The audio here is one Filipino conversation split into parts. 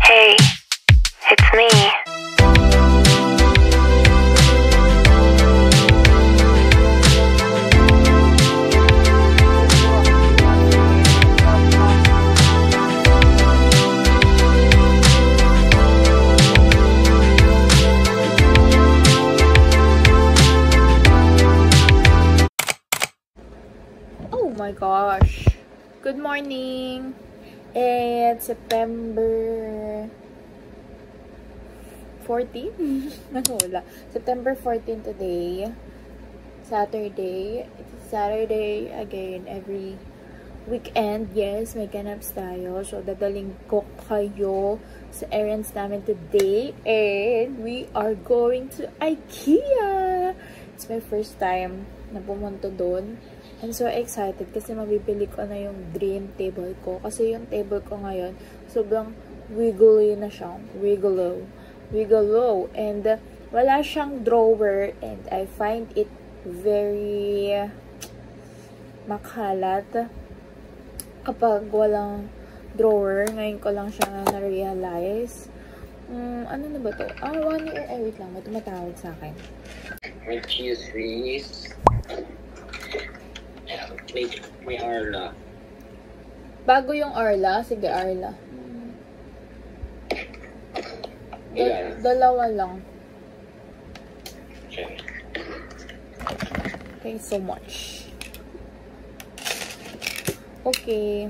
Hey, it's me. Oh my gosh. Good morning. It's September 14? Wala. September 14 today. Saturday. It's Saturday again every weekend. Yes, may ganaps tayo. So, dadaling ko kayo sa errands namin today. And we are going to IKEA. It's my first time na pumunta doon. I'm so excited kasi mabibili ko na yung dream table ko. Kasi yung table ko ngayon, sobrang wiggly na siya. Wiggly. And wala siyang drawer. And I find it very makalat kapag walang drawer. Ngayon ko lang siya na-realize. Ano na ba to? 1 year. Wait lang. May tumatawag sa akin. May cheese please. May Arla. Bago yung Arla. Sige, Arla. Dalawa lang. Okay. Thanks so much. Okay.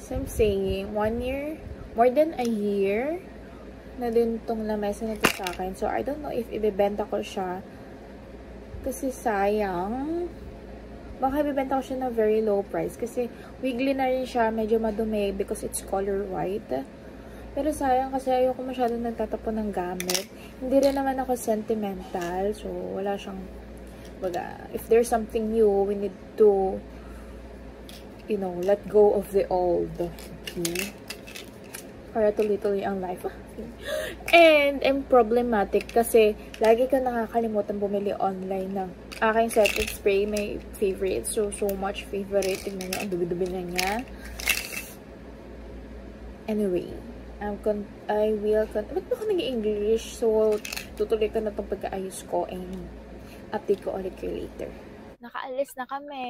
So I'm saying, 1 year, more than a year, na din tong lamesa na to sa akin. So I don't know if ibebenta ko siya. Kasi sayang. Baka ibebenta ko siya na very low price. Kasi wiggly na rin siya. Medyo madumi because it's color white. Pero sayang kasi ayoko masyado nagtatapon ng gamit. Hindi rin naman ako sentimental. So wala siyang baga. If there's something new, we need to, you know, let go of the old. Okay? Para tuloy-tuloy ang life. And I'm problematic kasi lagi ko nakakalimutan bumili online ng aking setting spray. May favorite. So much favorite. Tingnan niyo, ang dubi-dubi na niya. Anyway, I will, ba't ba ako nag-English? So, tutuloy ko na itong pagkaayos ko and update ko ulit kayo later. Nakaalis na kami.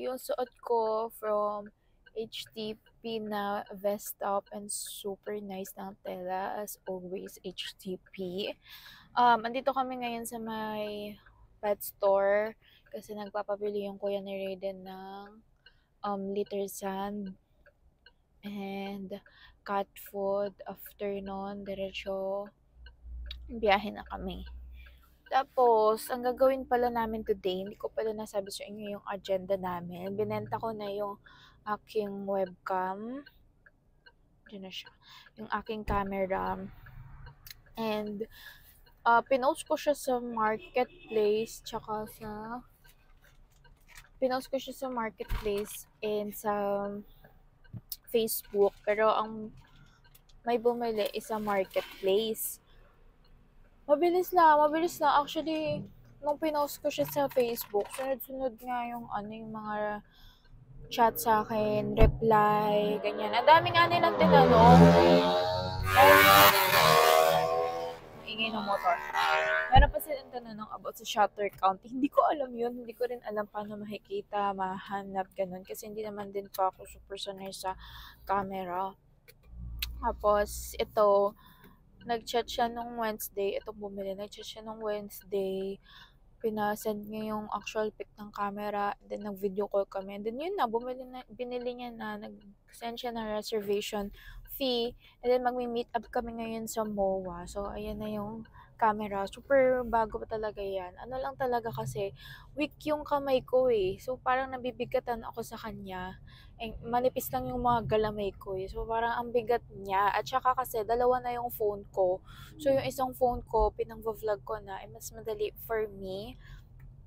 Yung suot ko from HTP na vest top and super nice ng tela as always HTP. Andito kami ngayon sa may pet store kasi nagpapabili yung kuya ni Raiden ng litter sand and cat food. After nun, diretso biyahe na kami. Tapos, ang gagawin pala namin today, hindi ko pala nasabi sa inyo yung agenda namin. Binenta ko na yung aking webcam. Diyan na siya. Yung aking camera. And, pinost ko siya sa marketplace, tsaka sa marketplace and sa Facebook. Pero, ang may bumili is sa marketplace. Mabilis na. Actually, nung pinost ko siya sa Facebook, sunod-sunod nga yung mga chat sa akin, reply, ganyan. Ang dami nga nilang tinanong. Ingay ng motor. Meron pa silang tinanong about sa shutter count. Hindi ko alam yun. Hindi ko rin alam paano makikita, mahanap, ganun. Kasi hindi naman din pa ako super sanay sa camera. Tapos, ito, nag-chat siya nung Wednesday. Itong bumili. Nag-chat siya nung Wednesday. Pinasend niya yung actual pic ng camera. And then, nag-video call kami. And then, yun na. Binili niya na. Nag-send siya ng reservation fee. And then, mag-meet up kami ngayon sa MOA. So, ayan na yung camera. Super bago pa talaga yan. Ano lang talaga kasi, weak yung kamay ko eh. So, parang nabibigatan ako sa kanya. Manipis lang yung mga galamay ko eh. So, parang ang bigat niya. At saka kasi, dalawa na yung phone ko. So, yung isang phone ko, pinang-vlog ko na, mas madali for me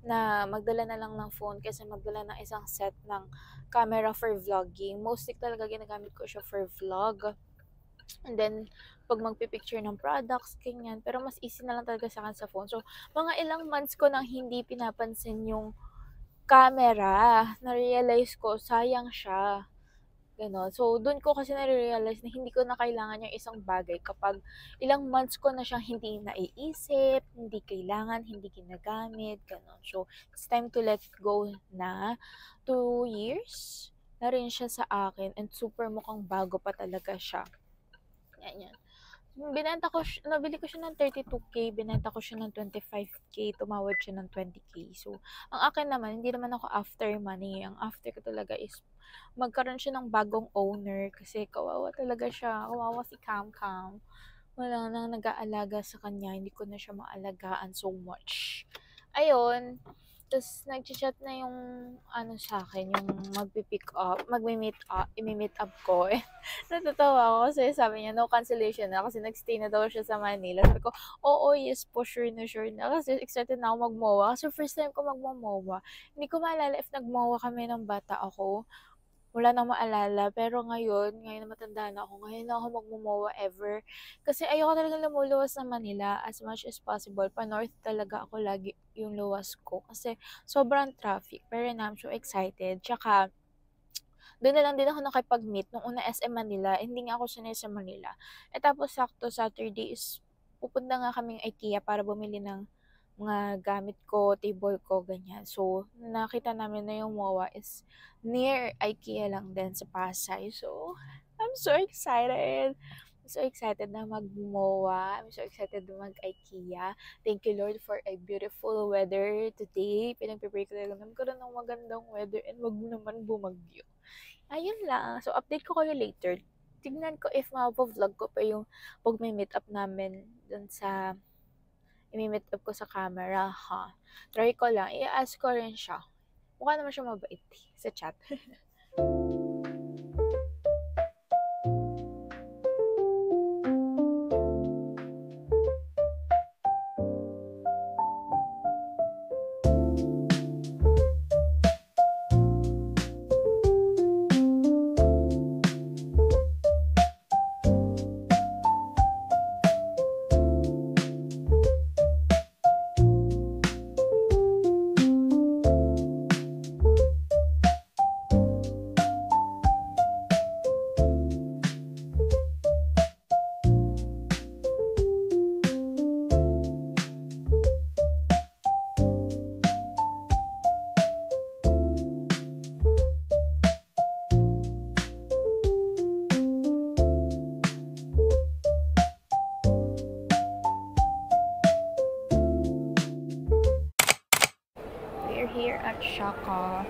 na magdala na lang ng phone kasi magdala ng isang set ng camera for vlogging. Mostly talaga ginagamit ko siya for vlog. And then, pag magpipicture ng products, ganyan. Pero mas easy na lang talaga sa akin sa phone. So, mga ilang months ko nang hindi pinapansin yung camera, na-realize ko, sayang siya. Gano'n. So, do'n ko kasi nare-realize na hindi ko na kailangan yung isang bagay kapag ilang months ko na siyang hindi naiisip, hindi kailangan, hindi ginagamit, gano'n. So, it's time to let go na. 2 years na rin siya sa akin and super mukhang bago pa talaga siya. Ganyan. Nabili ko siya ng 32K, binenta ko siya ng 25K, tumawad siya ng 20K. So, ang akin naman, hindi naman ako after money. Ang after ko talaga is magkaroon siya ng bagong owner kasi kawawa talaga siya. Kawawa si Cam Cam. Wala nang nag-aalaga sa kanya, hindi ko na siya maalagaan so much. Ayun, tapos nag-chat na yung sa akin, yung magpi-pick up, imi-meet up ko. Natatawa ako kasi sabi niya no cancellation na kasi nag-stay na daw siya sa Manila. Sabi ko, oo, yes po, sure na kasi excited na ako mag-MOA. Kasi first time ko mag-MOA. Hindi ko maalala if nag-MOA kami ng bata ako. Wala na maalala, pero ngayon na matanda na ako, ngayon na ako mag-MOA ever. Kasi ayoko talaga lumuluwas sa Manila as much as possible. Pa-north talaga ako lagi yung luwas ko kasi sobrang traffic. Pero na I'm so excited. Tsaka, doon na lang din ako nakipag-meet nung una SM Manila. Hindi nga ako sanay sa Manila. Tapos sakto Saturday is pupunta nga kaming IKEA para bumili ng mga gamit ko, table ko, ganyan. So, nakita namin na yung MOA is near IKEA lang din sa Pasay. So, I'm so excited. I'm so excited na mag-MOA. I'm so excited na mag-IKEA. Thank you, Lord, for a beautiful weather today. Pinag-pray ko talaga na magkaroon ng magandang weather and wag naman bumagyo. Ayun lang. So, update ko kayo later. Tignan ko if ma-vlog ko pa yung pag-meet up namin dun sa imi-meet up ko sa camera, ha. Try ko lang. I-ask ko rin siya. Mukha naman siya mabait sa chat. We're here at Shaka.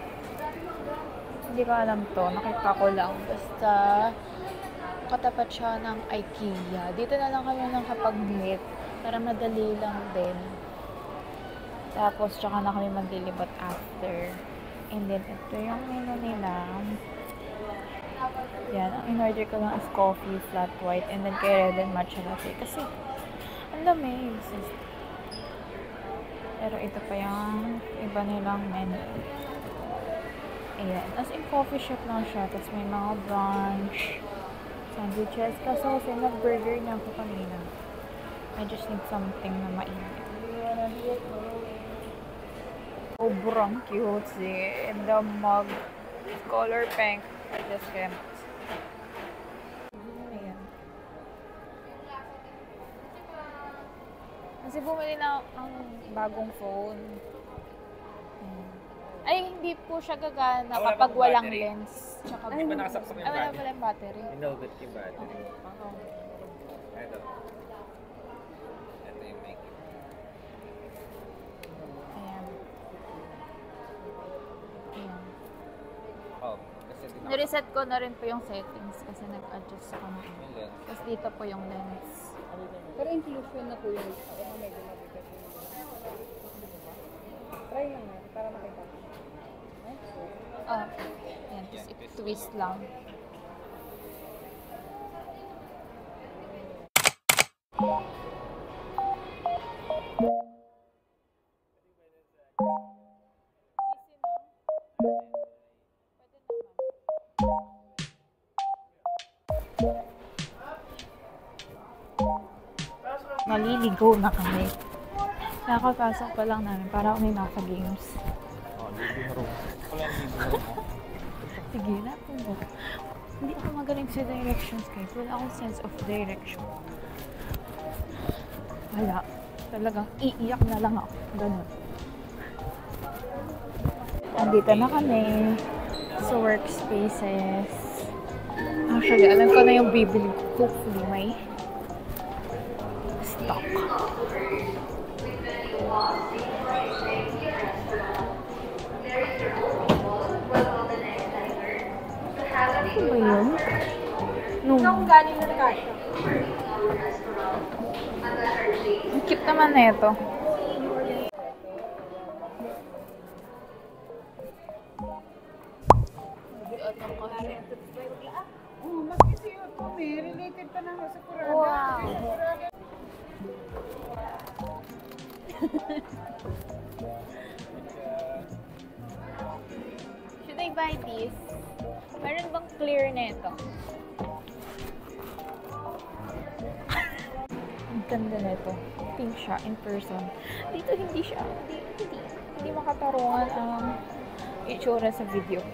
Hindi ko alam to. Nakita ko lang. Basta katapat siya ng IKEA. Dito na lang kami nakapag-meet para madali lang din. Tapos, tsaka na kami maglilibot after. And then, ito yung menu nila. Yan. Ang in-order ko lang is coffee, flat white, and then kay red and matcha latte. Kasi, ang dami. Pero ito pa yung iba nilang menu. Ayan. As in, coffee shop lang siya. Tapos may mga brunch, sandwiches. Kaso kasi nag-burger na ako kanina. I just need something na mainit. Sobrang cute si in the mug. Color pink. I just can't. Ayan. Kasi bumili na ng bagong phone. Ay, hindi po siya gagana kapag walang lens. Tsaka Hindi pa nakasaksak yung wala battery. pala yung battery. Inobit yung battery. Okay. Ito. Ito yung mic. Ayan. Ayan. Oh, kasi din ako. Nireset ko na rin po yung settings kasi nag-adjust ako na. Yung lens. Tapos dito po yung lens. Pero inclusion na po yung ako na medyo mabigat yung try lang na para makita ko. Ah, ayan. Tapos i-twist lang. Naliligo na kami. Nakapasok pa lang namin para kami nasa games. Oh, living room. Wala yung living room. Sige na po. Hindi ako magaling sa directions, guys. Wala akong sense of direction. Wala. Talagang iiyak na lang ako. Ganun. Andito na kami sa workspaces. Actually, alam ko na yung bibili ko. Hopefully, may stock. Ano ba yun? No. Kung galing na nakasya. Ang cute naman na ito. Oo, mas kasi yun po, may related pa naman sa Kurada. Wow. Should I buy this? Meron bang clear na ito? Ang ganda na ito. Pink siya in person. Dito hindi siya. Hindi makatarungan ang itsura sa video.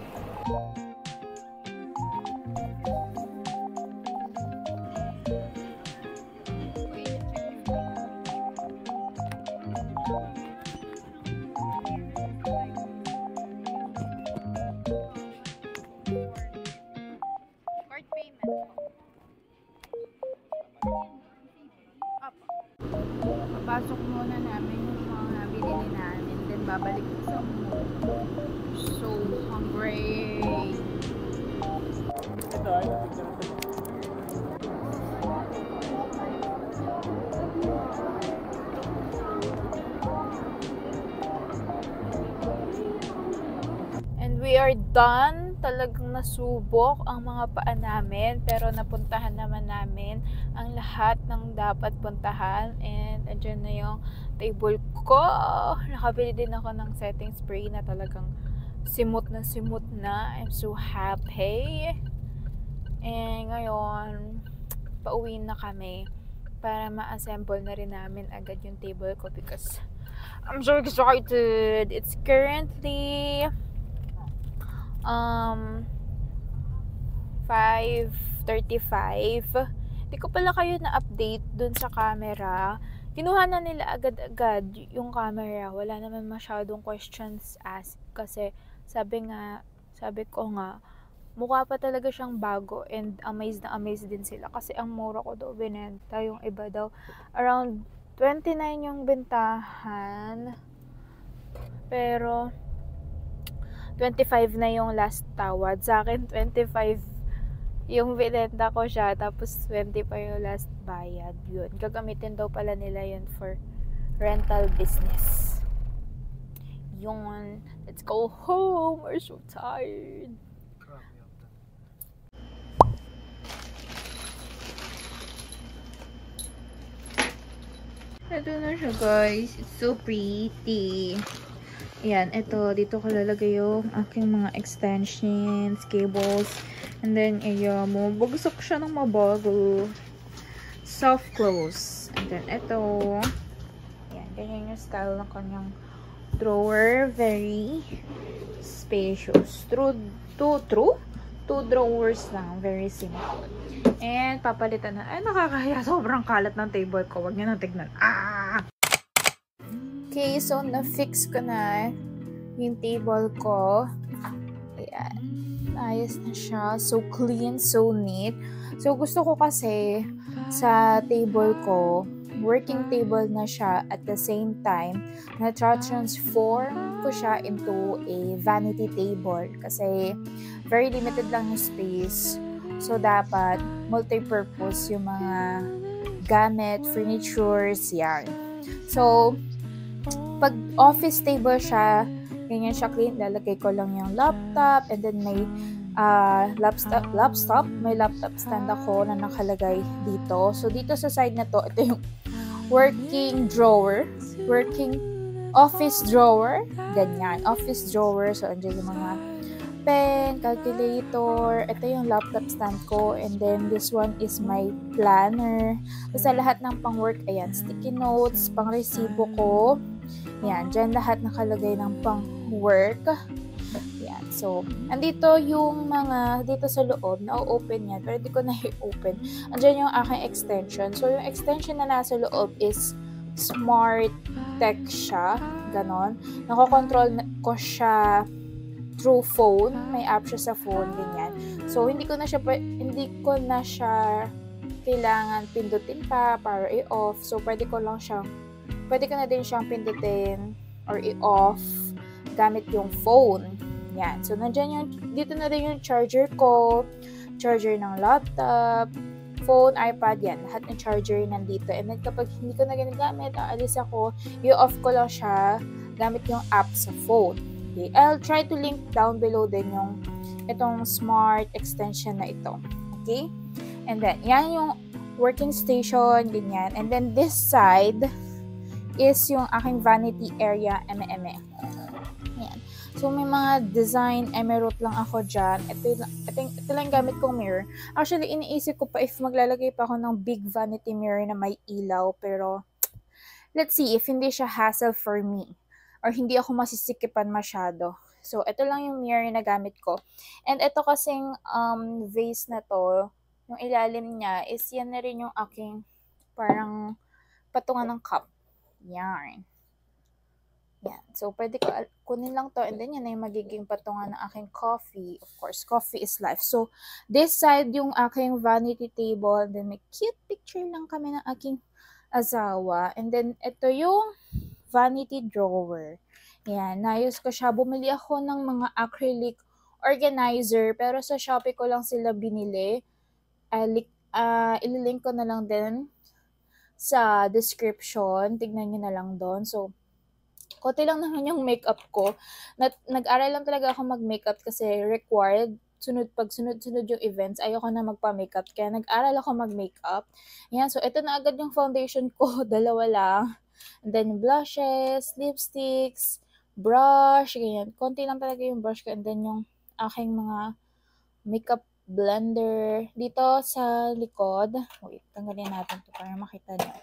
Card payment. Papasok muna namin yung mga binili namin. Then babalik sa mall. So hungry. And we are done. Talagang nasubok ang mga paa namin. Pero napuntahan naman namin ang lahat ng dapat puntahan. And andyan na yung table ko. Nakabili din ako ng setting spray na talagang simot na. I'm so happy. And ngayon, pauwi na kami para ma-assemble na rin namin agad yung table ko because I'm so excited. It's currently 5:35. Hindi ko pala kayo na-update dun sa camera. Kinuha na nila agad-agad yung camera. Wala naman masyadong questions asked kasi sabi ko nga, mukha pa talaga siyang bago and amazed na amazed din sila kasi ang mura ko daw binenta. Yung iba daw around 29 yung bentahan. Pero 25 na yung last tawad. Sa akin, 25 yung binenta ko siya. Tapos, 20 pa yung last bayad. Yun. Gagamitin daw pala nila yun for rental business. Yun. Let's go home. We're so tired. Ito na siya, guys. It's so pretty. Ayan, dito ko lalagay yung aking mga extensions, cables, and then, ayan, mabagsak siya ng mabago. Soft close. And then, ayan, ganyan yung style ng kanyang drawer. Very spacious. Two drawers lang. Very simple. And, papalitan na. Ay, nakakahiya. Sobrang kalat ng table ko. Huwag niyo nang tignan. Okay, so na-fix ko na yung table ko. Ayan. Ayos na siya. So clean, so neat. So gusto ko kasi sa table ko, working table na siya at the same time, na-transform ko siya into a vanity table kasi very limited lang yung space. So dapat multi-purpose yung mga gamit, furnitures, yan. So, pag office table siya, ganyan siya clean, lalagay ko lang yung laptop and then may may laptop stand ako na nakalagay dito. So, dito sa side na to, ito yung working office drawer, ganyan, office drawer. So, andyan yung mga pen, calculator, ito yung laptop stand ko, and then this one is my planner. Basta lahat ng pang-work, ayan, sticky notes, pang-resibo ko, ayan, dyan lahat nakalagay ng pang-work, ayan. So, andito yung mga, dito sa loob, na-open yan, pero hindi ko na i-open. Andiyan yung aking extension. So, yung extension na nasa loob is smart tech siya, ganon. Nakokontrol ko siya through phone, may app siya sa phone, ganyan. So, hindi ko na siya kailangan pindutin pa para i-off. So, pwede ko na din siyang pindutin or i-off gamit yung phone. Yan. So, dito na rin yung charger ko, charger ng laptop, phone, iPad, yan. Lahat ng charger nandito. And then, kapag hindi ko na ginagamit, aalis ako, i-off ko lang siya gamit yung app sa phone. Okay. I'll try to link down below din itong smart extension na ito. Okay? And then, yan yung working station, ganyan. And then, this side is yung aking vanity area, eme-eme. Yan. So, may mga design emerald lang ako dyan. Ito lang gamit kong mirror. Actually, iniisip ko pa if maglalagay pa ako ng big vanity mirror na may ilaw. Pero, let's see if hindi siya hassle for me. Or hindi ako masisikipan masyado. So, ito lang yung mirror na gamit ko. And ito kasing vase na to, yung ilalim niya, is yan na rin yung aking parang patungan ng cup. Yan. Yan. So, pwede ko kunin lang to and then yan na yung magiging patungan ng aking coffee. Of course, coffee is life. So, this side yung aking vanity table. And then, may cute picture lang kami ng aking asawa. And then, ito yung vanity drawer. Yan. Nayos ko siya. Bumili ako ng mga acrylic organizer. Pero sa Shopee ko lang sila binili. Ililink ko na lang din sa description. Tignan nyo na lang doon. So, konti lang naman yung makeup ko. Nag-aral lang talaga ako mag-makeup kasi required. Pag sunod-sunod yung events, ayoko na magpa-makeup. Kaya nag-aral ako mag-makeup. Yan. So, ito na agad yung foundation ko. 2 lang. And then, blushes, lipsticks, brush, ganyan. Konti lang talaga yung brush ko. And then, yung aking mga makeup blender. Dito sa likod. Wait, tanggalin natin to para makita nyo.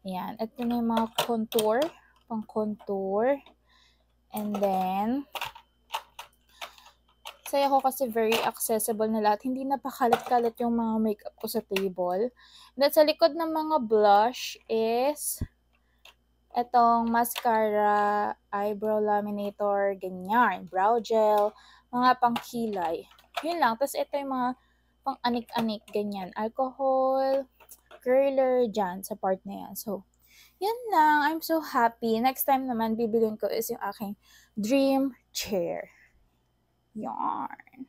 Ayan. Ito na yung mga contour. Pang contour. And then, saya ko kasi very accessible na lahat. Hindi napakalat-kalat yung mga makeup ko sa table. And then, sa likod ng mga blush is etong mascara, eyebrow laminator, ganyan, brow gel, mga pangkilay. Yun lang. Tapos ito yung mga pang-anik-anik, ganyan. Alcohol, curler, dyan, sa part na yan. So, yan lang. I'm so happy. Next time naman, bibilin ko is yung aking dream chair. Yarn.